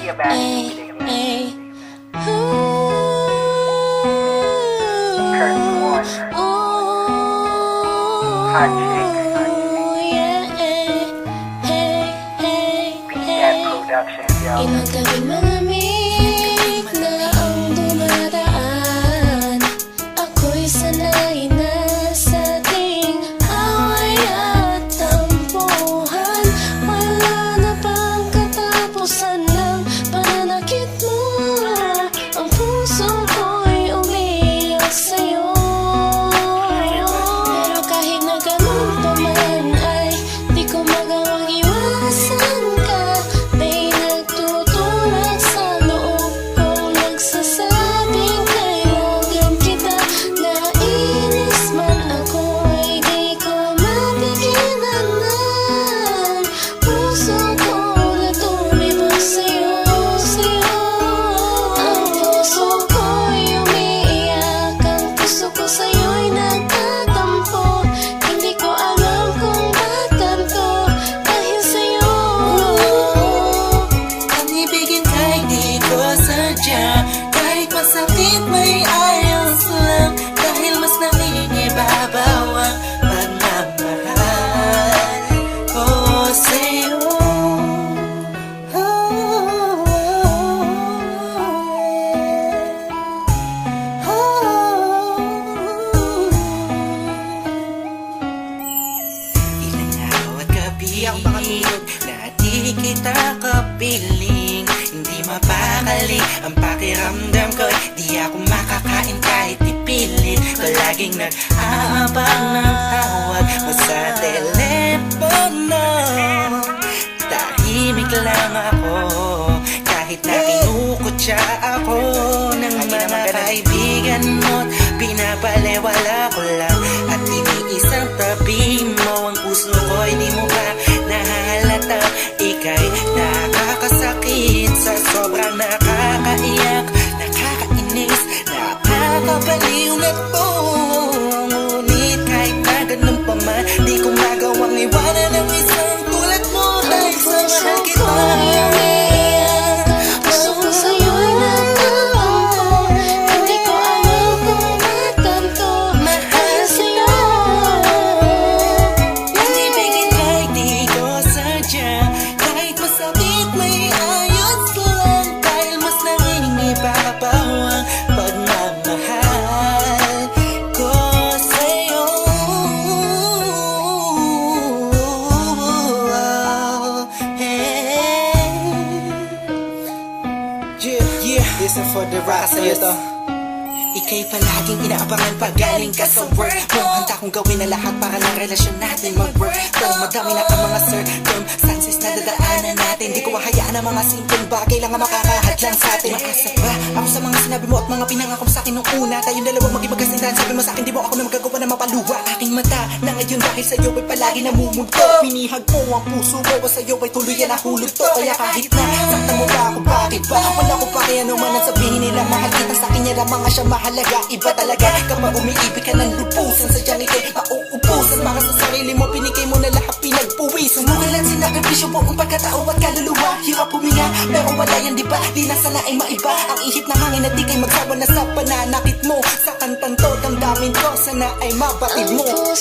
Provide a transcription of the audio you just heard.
be a bad music. Curtain one. Hot chicks. Beat Productions, yo. Inagawin malamig na ang dumadaan. Ako'y sanay na sa ating away at tampuhan. Wala na bang katapusan ng pananakit mo? Ang puso ko'y umiyak sa'yo. Pero kahit na ganun pa man ay di ko magawang iwasan ka. May nagtutulak sa loob kong nagsasabing kailangan kita. Nainis man ako ay di ko mapigilan ng puso ko na tumibok sa'yo, sa'yo. Ang puso ko'y umiiyak, ang puso ko sa'yo'y nagtatampo. Hindi ko alam kung ba't ganito dahil sa'yo. Ang ibigin kahit di ko sadya, kahit masakit may ayos lang, dahil mas nangingibabaw ang pagmamahal ko sa'yo. Ilang araw at gabi na di kita kapiling, hindi mapakali ang pakiramdam ko. Di ako makakain kahit ipilit ko, laging nag-aabang ng tawag mo sa telepono. Tahimik lang ako kahit na kinukutya ako ng mga kaibigan mo. Pinapalewala ko lang at iniisang tabi mo. Ang puso ko'y di mo ba nahalata? Ika'y nakakasakit sa sobrang nakakaiyak, nakakainis, nakakabaliw na to. Ngunit kahit na ganun pa man, di ko magawang iwanan ang isang tulad mo. Dahil sa mahal kita, Puso ko sa'yo'y nagtatampo. Hindi ko alam kung ba't ganito dahil sa'yo. ang ibigin kahit di ko sadya, kahit masakit may ayos lang, dahil mas nangingibabaw ang pagmamahal ko sa'yo. Yeah, this is for the Rastas. Ika'y palaging inaabangan pag galing ka sa work mo. Handa kong gawin ang lahat para lang relasyon natin mag-work. Though madami na ang mga circumstances na dadaanan natin, di ko mahayaan ang mga simpleng bagay lang ang makakahadlang sa atin. Makasaba ako sa mga sinabi mo at mga pinangako mo sa akin nung una. Tayong dalawa maging magkasintahan. Sabi mo sa akin di mo ako na magagawa na mapaluwa. Aking mata na ngayon dahil sa'yo ay palagi namumulto. Pinihag mo ang puso ko o sa'yo ay tuluyan na hulog to. Kaya kahit na sakta mo ba ako, bakit ba? Wala ko pa kaya naman ang sabihin nila. Mahal kita sa akin niya lamang siya mahalaga. Iba talaga kapag umiibig ka ng lubusan, sadyang ika'y mauubusan. Para sa sarili mo, pinigay mo na lahat, pinagpuwisan mo. Kailan sinakripisyo mo ang pagkatao at kaluluwa. Hirap huminga, pero wala yan diba? Di na sana ay maiba ang ihip ng hangin at di kay magsawa na sa pananakit mo. Sa kantang to, damdamin ko, sana ay mabatid mo. Ang puso